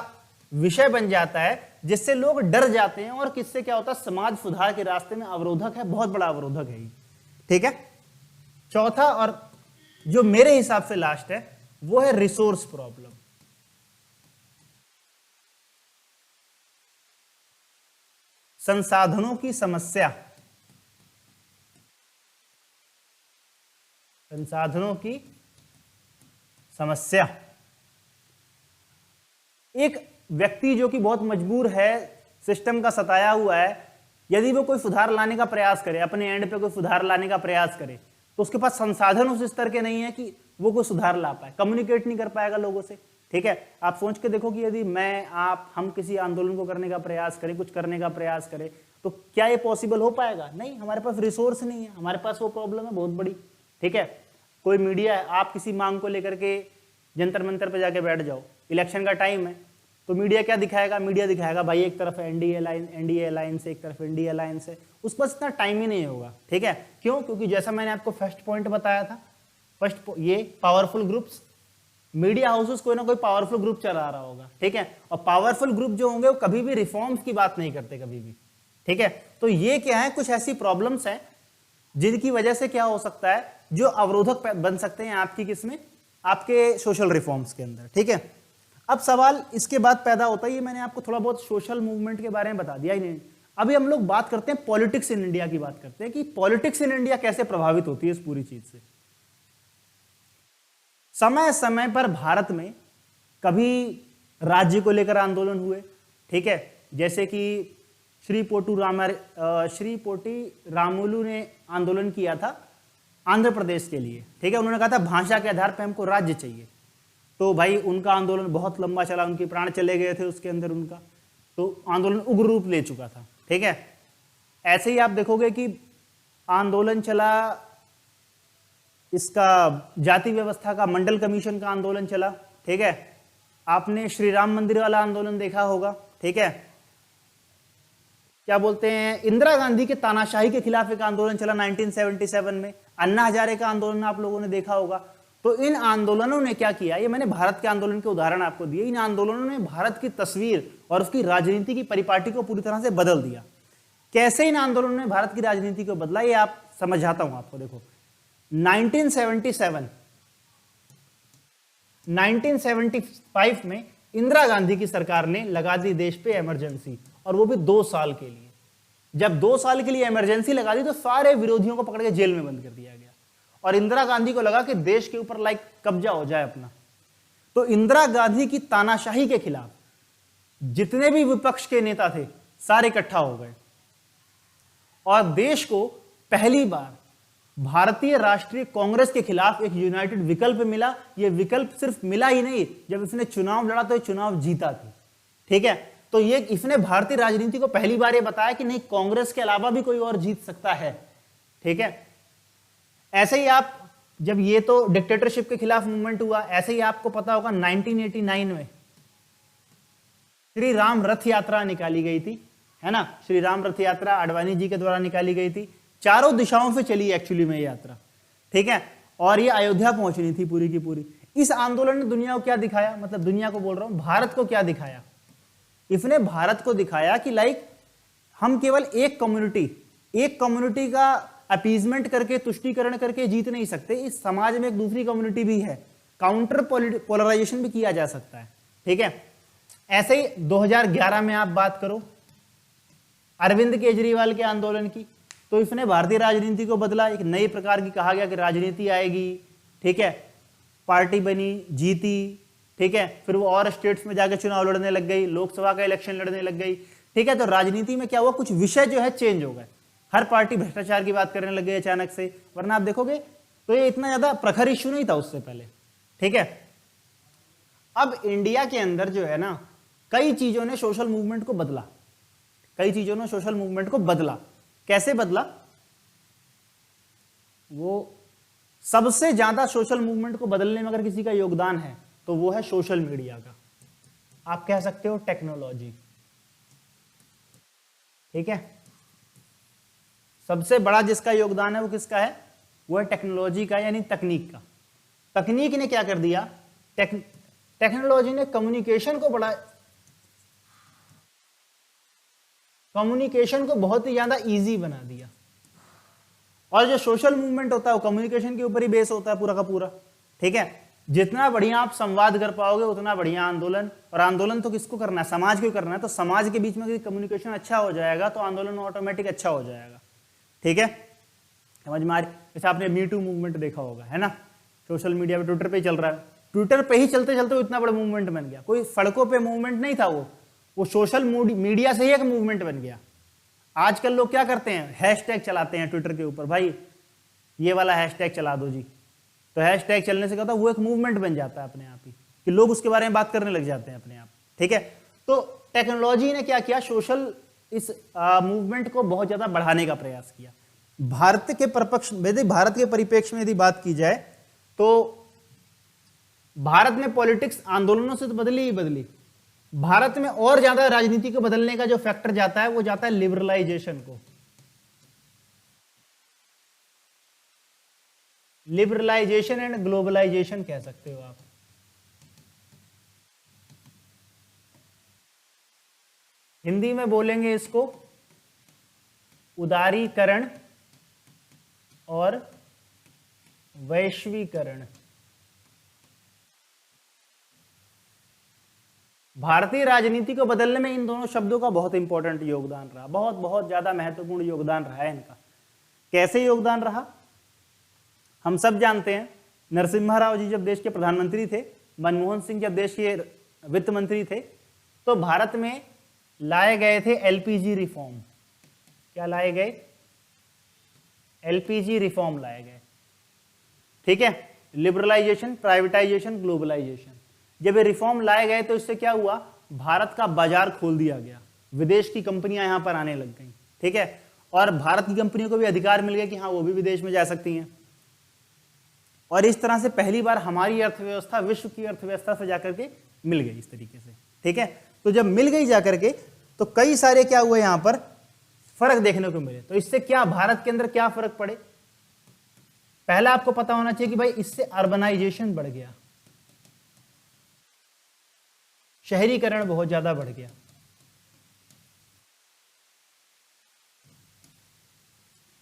A: विषय बन जाता है जिससे लोग डर जाते हैं और किससे क्या होता है, समाज सुधार के रास्ते में अवरोधक है, बहुत बड़ा अवरोधक है ये। ठीक है, चौथा और जो मेरे हिसाब से लास्ट है वो है रिसोर्स प्रॉब्लम। संसाधनों की समस्या। संसाधनों की समस्या। एक व्यक्ति जो कि बहुत मजबूर है, सिस्टम का सताया हुआ है, यदि वो कोई सुधार लाने का प्रयास करे, अपने एंड पे कोई सुधार लाने का प्रयास करे, तो उसके पास संसाधन उस स्तर के नहीं है कि वो कोई सुधार ला पाए, कम्युनिकेट नहीं कर पाएगा लोगों से। ठीक है, आप सोच के देखो कि यदि मैं, आप, हम किसी आंदोलन को करने का प्रयास करें, कुछ करने का प्रयास करें, तो क्या ये पॉसिबल हो पाएगा? नहीं, हमारे पास रिसोर्स नहीं है, हमारे पास वो प्रॉब्लम है बहुत बड़ी। ठीक है, कोई मीडिया है, आप किसी मांग को लेकर के जंतर मंतर पे जाके बैठ जाओ, इलेक्शन का टाइम है, तो मीडिया क्या दिखाएगा? मीडिया दिखाएगा भाई एक तरफ एनडीए अलायंस, एक तरफ इंडिया अलायंस है। उस पर इतना टाइम ही नहीं होगा। ठीक है, क्यों? क्योंकि जैसा मैंने आपको फर्स्ट पॉइंट बताया था, ये पावरफुल ग्रुप्स, मीडिया हाउसेस कोई ना कोई पावरफुल ग्रुप चला रहा होगा। ठीक है, और पावरफुल ग्रुप जो होंगे वो कभी भी रिफॉर्म्स की बात नहीं करते कभी भी। ठीक है, तो ये क्या है, कुछ ऐसी प्रॉब्लम्स हैं जिनकी वजह से क्या हो सकता है, जो अवरोधक बन सकते हैं आपकी किसमें, आपके सोशल रिफॉर्म्स के अंदर। ठीक है, अब सवाल इसके बाद पैदा होता है, ये मैंने आपको थोड़ा बहुत सोशल मूवमेंट के बारे में बता दिया ही नहीं, अभी हम लोग बात करते हैं पॉलिटिक्स इन इंडिया की बात करते हैं कि पॉलिटिक्स इन इंडिया कैसे प्रभावित होती है इस पूरी चीज से। समय समय पर भारत में कभी राज्य को लेकर आंदोलन हुए। ठीक है, जैसे कि श्री पोटी रामुलु ने आंदोलन किया था आंध्र प्रदेश के लिए। ठीक है, उन्होंने कहा था भाषा के आधार पर हमको राज्य चाहिए। तो भाई उनका आंदोलन बहुत लंबा चला, उनके प्राण चले गए थे उसके अंदर उनका, तो आंदोलन उग्र रूप ले चुका था। ठीक है, ऐसे ही आप देखोगे कि आंदोलन चला, इसका जाति व्यवस्था का, मंडल कमीशन का आंदोलन चला। ठीक है, आपने श्री राम मंदिर वाला आंदोलन देखा होगा। ठीक है, क्या बोलते हैं, इंदिरा गांधी के तानाशाही के खिलाफ एक आंदोलन चला 1977 में, अन्ना हजारे का आंदोलन आप लोगों ने देखा होगा। तो इन आंदोलनों ने क्या किया, ये मैंने भारत के आंदोलन के उदाहरण आपको दिए, इन आंदोलनों ने भारत की तस्वीर और उसकी राजनीति की परिपाटी को पूरी तरह से बदल दिया। कैसे इन आंदोलनों ने भारत की राजनीति को बदला, ये आप समझाता हूं आपको। देखो 1975 में इंदिरा गांधी की सरकार ने लगा दी देश पे इमरजेंसी, और वो भी 2 साल के लिए। जब 2 साल के लिए इमरजेंसी लगा दी तो सारे विरोधियों को पकड़ के जेल में बंद कर दिया गया, और इंदिरा गांधी को लगा कि देश के ऊपर कब्जा हो जाए अपना। तो इंदिरा गांधी की तानाशाही के खिलाफ जितने भी विपक्ष के नेता थे सारे इकट्ठा हो गए, और देश को पहली बार भारतीय राष्ट्रीय कांग्रेस के खिलाफ एक यूनाइटेड विकल्प मिला। यह विकल्प सिर्फ मिला ही नहीं, जब इसने चुनाव लड़ा तो चुनाव जीता था। ठीक है, तो ये इसने भारतीय राजनीति को पहली बार ये बताया कि नहीं, कांग्रेस के अलावा भी कोई और जीत सकता है। ठीक है, ऐसे ही आप, जब ये तो डिक्टेटरशिप के खिलाफ मूवमेंट हुआ, ऐसे ही आपको पता होगा 1989 में श्री राम रथ यात्रा निकाली गई थी, है ना। श्री राम रथ यात्रा आडवाणी जी के द्वारा निकाली गई थी, चारों दिशाओं से चली एक्चुअली में यात्रा। ठीक है, और ये अयोध्या पहुंचनी थी पूरी की पूरी। इस आंदोलन ने दुनिया को क्या दिखाया, मतलब दुनिया को बोल रहा हूं, भारत को क्या दिखाया, इसने भारत को दिखाया कि हम केवल एक कम्युनिटी का अपीजमेंट करके, तुष्टीकरण करके जीत नहीं सकते। इस समाज में एक दूसरी कम्युनिटी भी है, काउंटर पोलराइजेशन भी किया जा सकता है। ठीक है, ऐसे ही 2011 में आप बात करो अरविंद केजरीवाल के आंदोलन की। तो इसने भारतीय राजनीति को बदला, एक नई प्रकार की कहा गया कि राजनीति आएगी, ठीक है, पार्टी बनी, जीती, ठीक है, फिर वो और स्टेट्स में जाके चुनाव लड़ने लग गई, लोकसभा का इलेक्शन लड़ने लग गई, ठीक है। तो राजनीति में क्या हुआ, कुछ विषय जो है चेंज हो गए, हर पार्टी भ्रष्टाचार की बात करने लग गई अचानक से, वरना आप देखोगे तो ये इतना ज्यादा प्रखर इश्यू नहीं था उससे पहले, ठीक है। अब इंडिया के अंदर जो है ना, कई चीजों ने सोशल मूवमेंट को बदला, कई चीजों ने सोशल मूवमेंट को बदला। कैसे बदला? वो सबसे ज्यादा सोशल मूवमेंट को बदलने में अगर किसी का योगदान है तो वो है सोशल मीडिया का, आप कह सकते हो टेक्नोलॉजी, ठीक है। सबसे बड़ा जिसका योगदान है वो किसका है? वो है टेक्नोलॉजी का, यानी तकनीक का। तकनीक ने क्या कर दिया, टेक्नोलॉजी ने कम्युनिकेशन को बड़ा, कम्युनिकेशन को बहुत ही ज्यादा इजी बना दिया। और जो सोशल मूवमेंट होता है वो कम्युनिकेशन के ऊपर ही बेस होता है पूरा का पूरा, ठीक है। जितना बढ़िया आप संवाद कर पाओगे उतना बढ़िया आंदोलन, और आंदोलन तो किसको करना है, समाज को करना है। तो समाज के बीच में कम्युनिकेशन अच्छा हो जाएगा तो आंदोलन ऑटोमेटिक अच्छा हो जाएगा, ठीक है। समझ में आ रही? जैसे आपने मी टू मूवमेंट देखा होगा, है ना, सोशल मीडिया पे, ट्विटर पे चल रहा है, ट्विटर पे ही चलते चलते इतना बड़ा मूवमेंट बन गया। कोई सड़कों पे मूवमेंट नहीं था, वो सोशल मीडिया से ही एक मूवमेंट बन गया। आजकल लोग क्या करते हैं, हैशटैग चलाते हैं ट्विटर के ऊपर, भाई ये वाला हैशटैग चला दो जी, तो हैशटैग चलने से क्या होता है, वो एक मूवमेंट बन जाता है अपने आप ही, कि लोग उसके बारे में बात करने लग जाते हैं अपने आप, ठीक है। तो टेक्नोलॉजी ने क्या किया, सोशल इस मूवमेंट को बहुत ज्यादा बढ़ाने का प्रयास किया। भारत के भारत के परिप्रेक्ष्य में यदि बात की जाए तो भारत में पॉलिटिक्स आंदोलनों से तो बदली ही बदली। भारत में और ज्यादा राजनीति को बदलने का जो फैक्टर जाता है वो जाता है लिबरलाइजेशन को, लिबरलाइजेशन एंड ग्लोबलाइजेशन कह सकते हो आप। हिंदी में बोलेंगे इसको उदारीकरण और वैश्वीकरण। भारतीय राजनीति को बदलने में इन दोनों शब्दों का बहुत इंपॉर्टेंट योगदान रहा, बहुत बहुत ज्यादा महत्वपूर्ण योगदान रहा है इनका। कैसे योगदान रहा हम सब जानते हैं। नरसिम्हा राव जी जब देश के प्रधानमंत्री थे, मनमोहन सिंह जब देश के वित्त मंत्री थे, तो भारत में लाए गए थे एलपीजी रिफॉर्म। क्या लाए गए? एलपीजी रिफॉर्म लाए गए, ठीक है। Liberalisation, privatisation, globalisation. जब ये रिफॉर्म लाए गए तो इससे क्या हुआ, भारत का बाजार खोल दिया गया, विदेश की कंपनियां यहां पर आने लग गई, ठीक है। और भारत की कंपनियों को भी अधिकार मिल गया कि हाँ वो भी विदेश में जा सकती हैं। और इस तरह से पहली बार हमारी अर्थव्यवस्था विश्व की अर्थव्यवस्था से जाकर के मिल गई इस तरीके से, ठीक है। तो जब मिल गई जाकर के तो कई सारे क्या हुए यहां पर फर्क देखने को मिले। तो इससे क्या भारत के अंदर क्या फर्क पड़े, पहला आपको पता होना चाहिए कि भाई इससे अर्बनाइजेशन बढ़ गया, शहरीकरण बहुत ज्यादा बढ़ गया।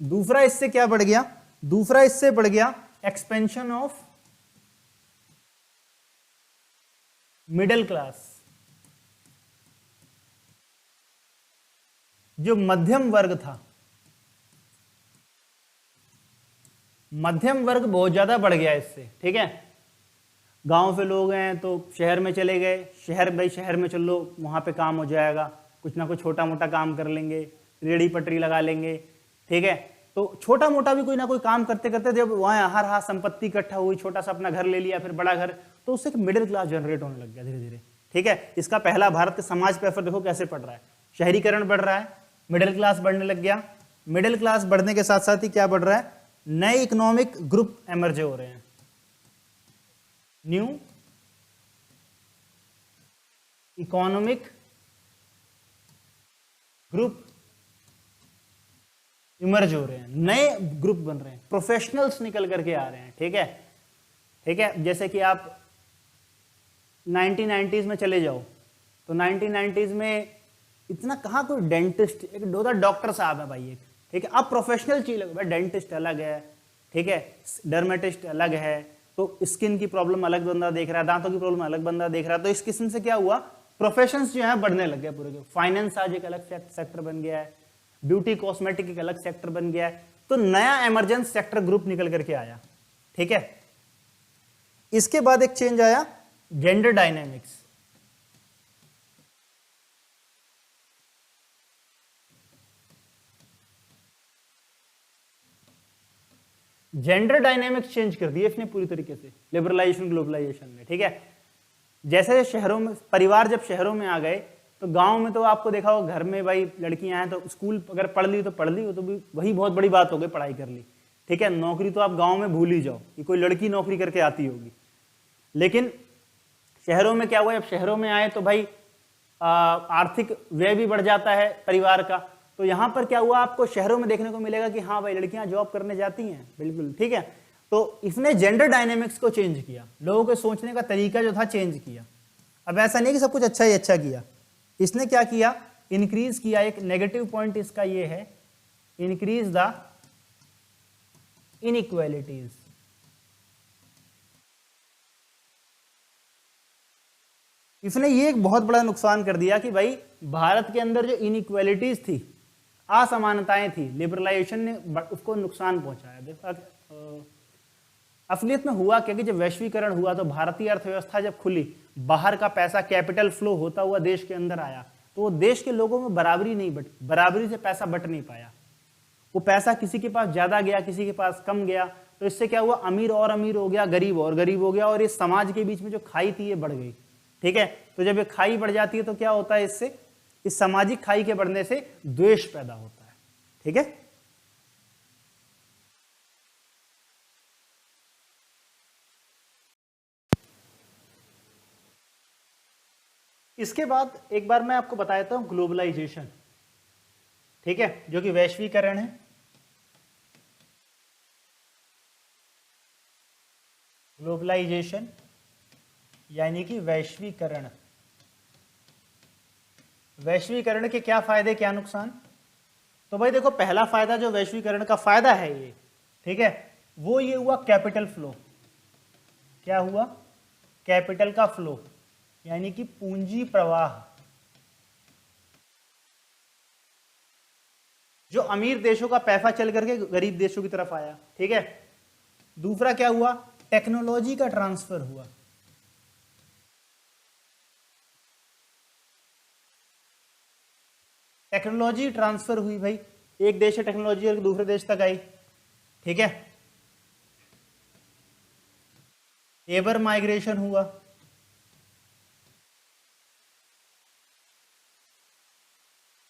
A: दूसरा इससे क्या बढ़ गया, दूसरा इससे बढ़ गया एक्सपेंशन ऑफ मिडिल क्लास। जो मध्यम वर्ग था, मध्यम वर्ग बहुत ज्यादा बढ़ गया इससे, ठीक है। गांव से लोग हैं तो शहर में चले गए, शहर में चलो वहां पे काम हो जाएगा, कुछ ना कुछ छोटा मोटा काम कर लेंगे, रेड़ी पटरी लगा लेंगे, ठीक है। तो छोटा मोटा भी कोई ना कोई काम करते करते जब वहां हर हाथ संपत्ति इकट्ठा हुई, छोटा सा अपना घर ले लिया, फिर बड़ा घर, तो उससे मिडिल क्लास जनरेट होने लग गया धीरे धीरे, ठीक है। इसका पहला भारत के समाज पे असर देखो कैसे पड़ रहा है, शहरीकरण बढ़ रहा है, मिडिल क्लास बढ़ने लग गया। मिडिल क्लास बढ़ने के साथ साथ ही क्या बढ़ रहा है, नए इकोनॉमिक ग्रुप एमर्ज हो रहे हैं, न्यू इकोनॉमिक ग्रुप इमर्ज हो रहे हैं, नए ग्रुप बन रहे हैं, प्रोफेशनल्स निकल करके आ रहे हैं, ठीक है, ठीक है। जैसे कि आप 1990s में चले जाओ तो 1990s में इतना कहाँ कोई डेंटिस्ट, एक दो डॉक्टर साहब है भाई, एक, ठीक है। अब प्रोफेशनल चीज भाई, डेंटिस्ट अलग है, ठीक है, डर्मेटिस्ट अलग है, तो स्किन की प्रॉब्लम अलग बंदा देख रहा है, दांतों की प्रॉब्लम अलग बंदा देख रहा है। तो इस किस्म से क्या हुआ, प्रोफेशंस जो है बढ़ने लग गए पूरे के। फाइनेंस आज एक अलग सेक्टर बन गया है, ब्यूटी कॉस्मेटिक एक अलग सेक्टर बन गया है। तो नया इमरजेंस सेक्टर ग्रुप निकल करके आया, ठीक है। इसके बाद एक चेंज आया gender dynamics. Gender dynamics change कर दिए इसने पूरी तरीके से लिबरलाइजेशन ग्लोबलाइजेशन में, ठीक है। जैसे शहरों में परिवार जब शहरों में आ गए तो गांव में तो आपको देखा हो घर में भाई लड़कियां हैं तो स्कूल अगर पढ़ ली तो पढ़ ली, वो तो भी वही बहुत बड़ी बात हो गई, पढ़ाई कर ली, ठीक है। नौकरी तो आप गांव में भूल ही जाओ कि कोई लड़की नौकरी करके आती होगी। लेकिन शहरों में क्या हुआ, जब शहरों में आए तो भाई आर्थिक व्यय भी बढ़ जाता है परिवार का। तो यहां पर क्या हुआ, आपको शहरों में देखने को मिलेगा कि हाँ भाई लड़कियां जॉब करने जाती हैं, बिल्कुल ठीक है। तो इसने जेंडर डायनेमिक्स को चेंज किया, लोगों के सोचने का तरीका जो था चेंज किया। अब ऐसा नहीं कि सब कुछ अच्छा ही अच्छा किया, इसने क्या किया, इंक्रीज किया। एक नेगेटिव पॉइंट इसका ये है, इंक्रीज द इनइक्वालिटीज। इसने ये एक बहुत बड़ा नुकसान कर दिया कि भाई भारत के अंदर जो इनइक्वालिटीज थी, असमानताएं थी, लिबरलाइजेशन ने उसको नुकसान पहुंचाया। देखो असलियत में हुआ क्या कि जब वैश्वीकरण हुआ तो भारतीय अर्थव्यवस्था जब खुली, बाहर का पैसा कैपिटल फ्लो होता हुआ देश के अंदर आया, तो वो देश के लोगों में बराबरी नहीं बटी, बराबरी से पैसा बट नहीं पाया। वो पैसा किसी के पास ज्यादा गया, किसी के पास कम गया। तो इससे क्या हुआ, अमीर और अमीर हो गया, गरीब और गरीब हो गया, और इस समाज के बीच में जो खाई थी ये बढ़ गई, ठीक है। तो जब ये खाई बढ़ जाती है तो क्या होता है, इससे इस सामाजिक खाई के बढ़ने से द्वेष पैदा होता है, ठीक है। इसके बाद एक बार मैं आपको बता देता हूं ग्लोबलाइजेशन, ठीक है, जो कि वैश्वीकरण है। ग्लोबलाइजेशन यानी कि वैश्वीकरण। वैश्वीकरण के क्या फायदे क्या नुकसान। तो भाई देखो, पहला फायदा जो वैश्वीकरण का फायदा है ये, ठीक है, वो ये हुआ कैपिटल फ्लो। क्या हुआ, कैपिटल का फ्लो यानी कि पूंजी प्रवाह। जो अमीर देशों का पैसा चल करके गरीब देशों की तरफ आया, ठीक है। दूसरा क्या हुआ, टेक्नोलॉजी का ट्रांसफर हुआ। टेक्नोलॉजी ट्रांसफर हुई भाई, एक देश से टेक्नोलॉजी और दूसरे देश तक आई, ठीक है। लेबर माइग्रेशन हुआ,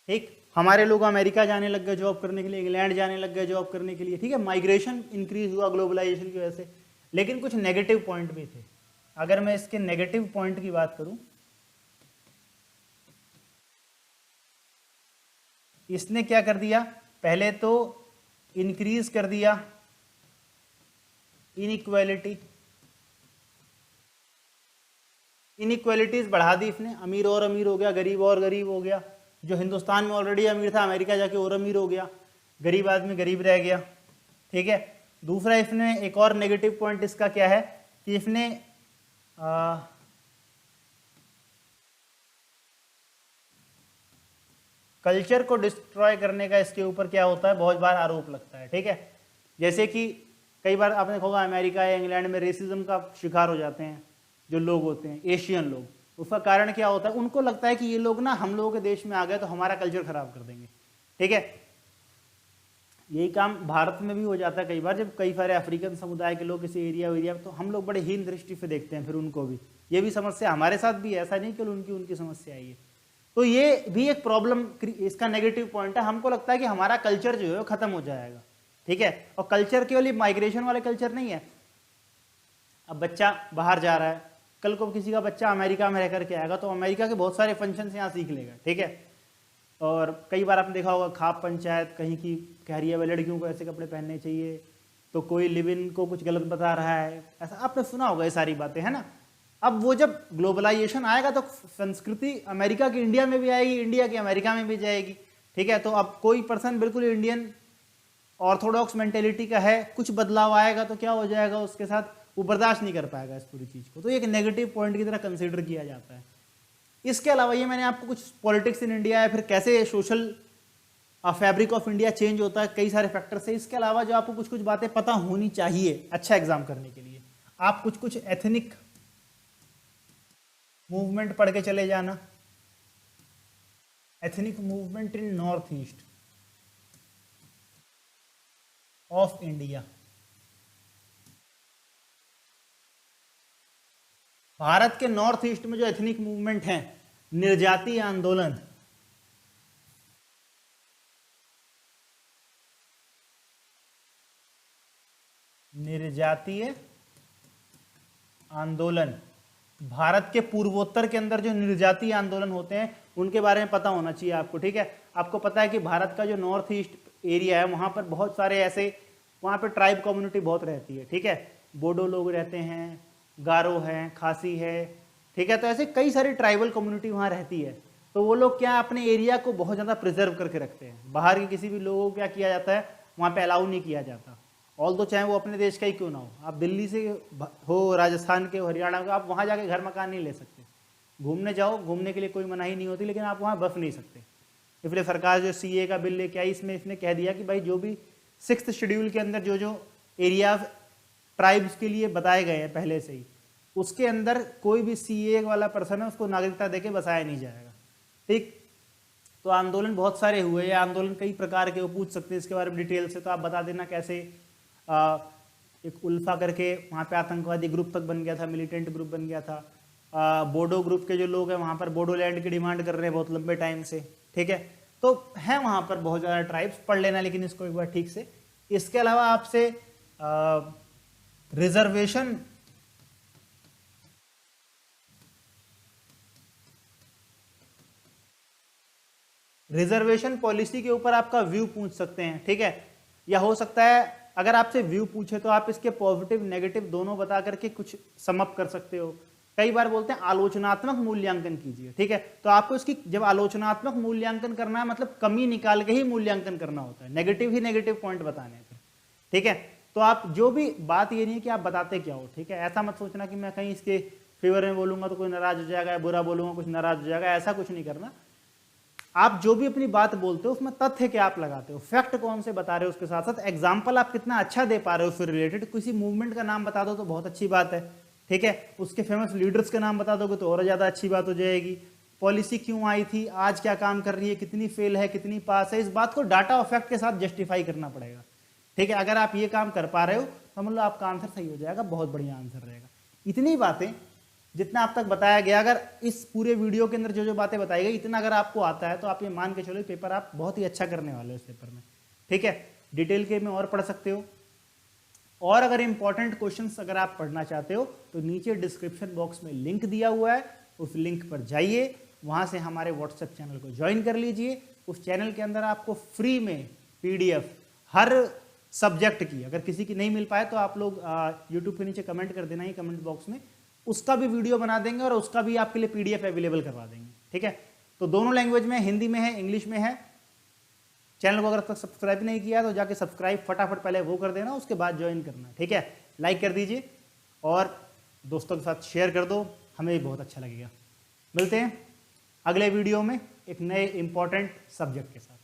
A: ठीक। हमारे लोग अमेरिका जाने लग गए जॉब करने के लिए, इंग्लैंड जाने लग गए जॉब करने के लिए, ठीक है। माइग्रेशन इंक्रीज हुआ ग्लोबलाइजेशन की वजह से। लेकिन कुछ नेगेटिव पॉइंट भी थे। अगर मैं इसके नेगेटिव पॉइंट की बात करूं, इसने क्या कर दिया, पहले तो इंक्रीज कर दिया इनइक्वालिटी, इनइक्वालिटीज बढ़ा दी इसने। अमीर और अमीर हो गया, गरीब और गरीब हो गया। जो हिंदुस्तान में ऑलरेडी अमीर था, अमेरिका जाके और अमीर हो गया, गरीब आदमी गरीब रह गया, ठीक है। दूसरा इसने एक और नेगेटिव पॉइंट इसका क्या है कि इसने कल्चर को डिस्ट्रॉय करने का इसके ऊपर क्या होता है, बहुत बार आरोप लगता है, ठीक है। जैसे कि कई बार आपने देखा होगा अमेरिका या इंग्लैंड में रेसिज्म का शिकार हो जाते हैं जो लोग होते हैं, एशियन लोग। उसका कारण क्या होता है, उनको लगता है कि ये लोग ना हम लोगों के देश में आ गए तो हमारा कल्चर खराब कर देंगे, ठीक है। यही काम भारत में भी हो जाता है कई बार, जब कई सारे अफ्रीकन समुदाय के लोग किसी एरिया तो हम लोग बड़े हीन दृष्टि से देखते हैं, फिर उनको भी ये भी समस्या हमारे साथ भी, ऐसा नहीं कि उनकी समस्या आई है। तो ये भी एक प्रॉब्लम, इसका नेगेटिव पॉइंट है। हमको लगता है कि हमारा कल्चर जो है वो खत्म हो जाएगा, ठीक है। और कल्चर केवल माइग्रेशन वाले कल्चर नहीं है। अब बच्चा बाहर जा रहा है, कल को किसी का बच्चा अमेरिका में रह करके आएगा तो अमेरिका के बहुत सारे फंक्शन यहाँ सीख लेगा, ठीक है। और कई बार आपने देखा होगा खाप पंचायत कहीं की कह रही है लड़कियों को ऐसे कपड़े पहनने चाहिए, तो कोई लिव इन को कुछ गलत बता रहा है, ऐसा आपने सुना होगा, ये सारी बातें, है ना। अब वो जब ग्लोबलाइजेशन आएगा तो संस्कृति अमेरिका की इंडिया में भी आएगी, इंडिया की अमेरिका में भी जाएगी, ठीक है। तो अब कोई पर्सन बिल्कुल इंडियन ऑर्थोडॉक्स मेंटेलिटी का है, कुछ बदलाव आएगा तो क्या हो जाएगा उसके साथ, वो बर्दाश्त नहीं कर पाएगा इस पूरी चीज़ को। तो एक नेगेटिव पॉइंट की तरह कंसिडर किया जाता है। इसके अलावा ये मैंने आपको कुछ पॉलिटिक्स इन इंडिया या फिर कैसे social fabric of India change होता है कई सारे फैक्टर से। इसके अलावा जो आपको कुछ कुछ बातें पता होनी चाहिए अच्छा एग्जाम करने के लिए, आप कुछ कुछ एथनिक मूवमेंट पढ़ के चले जाना। Ethnic movement in north east of India, Bharat के नॉर्थ ईस्ट में जो एथनिक मूवमेंट है, निर्जातीय आंदोलन, निर्जातीय आंदोलन, भारत के पूर्वोत्तर के अंदर जो निर्जातीय आंदोलन होते हैं उनके बारे में पता होना चाहिए आपको, ठीक है। आपको पता है कि भारत का जो नॉर्थ ईस्ट एरिया है वहां पर बहुत सारे ऐसे, वहां पर ट्राइब कम्युनिटी बहुत रहती है, ठीक है। बोडो लोग रहते हैं, गारो हैं, खासी है, ठीक है। तो ऐसे कई सारी ट्राइबल कम्युनिटी वहां रहती है। तो वो लोग क्या अपने एरिया को बहुत ज़्यादा प्रिजर्व करके रखते हैं। बाहर के किसी भी लोगों को क्या किया जाता है, वहाँ पे अलाउ नहीं किया जाता। ऑल तो चाहे वो अपने देश का ही क्यों ना हो, आप दिल्ली से हो, राजस्थान के हो, हरियाणा के, आप वहाँ जाके घर मकान नहीं ले सकते। घूमने जाओ, घूमने के लिए कोई मनाही नहीं होती, लेकिन आप वहाँ बस नहीं सकते। इसलिए सरकार जो CA का बिल लेके आई, इसमें इसने कह दिया कि भाई जो भी 6th शेड्यूल के अंदर जो जो एरिया ट्राइब्स के लिए बताए गए हैं पहले से ही, उसके अंदर कोई भी CA वाला पर्सन है उसको नागरिकता देके बसाया नहीं जाएगा, ठीक। तो आंदोलन बहुत सारे हुए, ये आंदोलन कई प्रकार के, वो पूछ सकते हैं इसके बारे में डिटेल से, तो आप बता देना कैसे। एक उल्फा करके वहाँ पे आतंकवादी ग्रुप तक बन गया था, मिलिटेंट ग्रुप बन गया था। बोडो ग्रुप के जो लोग हैं वहाँ पर बोडोलैंड की डिमांड कर रहे हैं बहुत लंबे टाइम से, ठीक है। तो है वहाँ पर बहुत ज़्यादा ट्राइब्स, पढ़ लेना लेकिन इसको एक बार ठीक से। इसके अलावा आपसे रिजर्वेशन, रिजर्वेशन पॉलिसी के ऊपर आपका व्यू पूछ सकते हैं, ठीक है। या हो सकता है अगर आपसे व्यू पूछे तो आप इसके पॉजिटिव नेगेटिव दोनों बता करके कुछ समअप कर सकते हो। कई बार बोलते हैं आलोचनात्मक मूल्यांकन कीजिए, ठीक है। तो आपको इसकी जब आलोचनात्मक मूल्यांकन करना है, मतलब कमी निकाल के ही मूल्यांकन करना होता है, नेगेटिव ही नेगेटिव पॉइंट बताने हैं, ठीक है। तो आप जो भी बात, ये नहीं है कि आप बताते क्या हो, ठीक है। ऐसा मत सोचना कि मैं कहीं इसके फेवर में बोलूंगा तो कोई नाराज हो जाएगा, बुरा बोलूंगा कुछ नाराज हो जाएगा, ऐसा कुछ नहीं करना। आप जो भी अपनी बात बोलते हो उसमें तथ्य क्या आप लगाते हो, फैक्ट कौन से बता रहे हो, उसके साथ साथ एग्जाम्पल आप कितना अच्छा दे पा रहे हो। फिर रिलेटेड किसी मूवमेंट का नाम बता दो तो बहुत अच्छी बात है, ठीक है। उसके फेमस लीडर्स के नाम बता दोगे तो और ज़्यादा अच्छी बात हो जाएगी। पॉलिसी क्यों आई थी, आज क्या काम कर रही है, कितनी फेल है, कितनी पास है, इस बात को डाटा और फैक्ट के साथ जस्टिफाई करना पड़ेगा, ठीक है। अगर आप ये काम कर पा रहे हो तो मतलब आपका आंसर सही हो जाएगा, बहुत बढ़िया आंसर रहेगा। इतनी बातें जितना अब तक बताया गया, अगर इस पूरे वीडियो के अंदर जो जो बातें बताई गई, इतना अगर आपको आता है तो आप ये मान के चलो पेपर आप बहुत ही अच्छा करने वाले हो इस पेपर में, ठीक है। डिटेल के में और पढ़ सकते हो, और अगर इंपॉर्टेंट क्वेश्चंस अगर आप पढ़ना चाहते हो तो नीचे डिस्क्रिप्शन बॉक्स में लिंक दिया हुआ है, उस लिंक पर जाइए, वहाँ से हमारे व्हाट्सएप चैनल को ज्वाइन कर लीजिए। उस चैनल के अंदर आपको फ्री में PDF हर सब्जेक्ट की, अगर किसी की नहीं मिल पाए तो आप लोग यूट्यूब के नीचे कमेंट कर देना ही कमेंट बॉक्स में, उसका भी वीडियो बना देंगे और उसका भी आपके लिए PDF अवेलेबल करवा देंगे, ठीक है। तो दोनों लैंग्वेज में, हिंदी में है, इंग्लिश में है। चैनल को अगर तक सब्सक्राइब नहीं किया तो जाके सब्सक्राइब फटाफट पहले वो कर देना, उसके बाद ज्वाइन करना, ठीक है। लाइक कर दीजिए और दोस्तों के साथ शेयर कर दो, हमें भी बहुत अच्छा लगेगा। मिलते हैं अगले वीडियो में एक नए इंपॉर्टेंट सब्जेक्ट के साथ।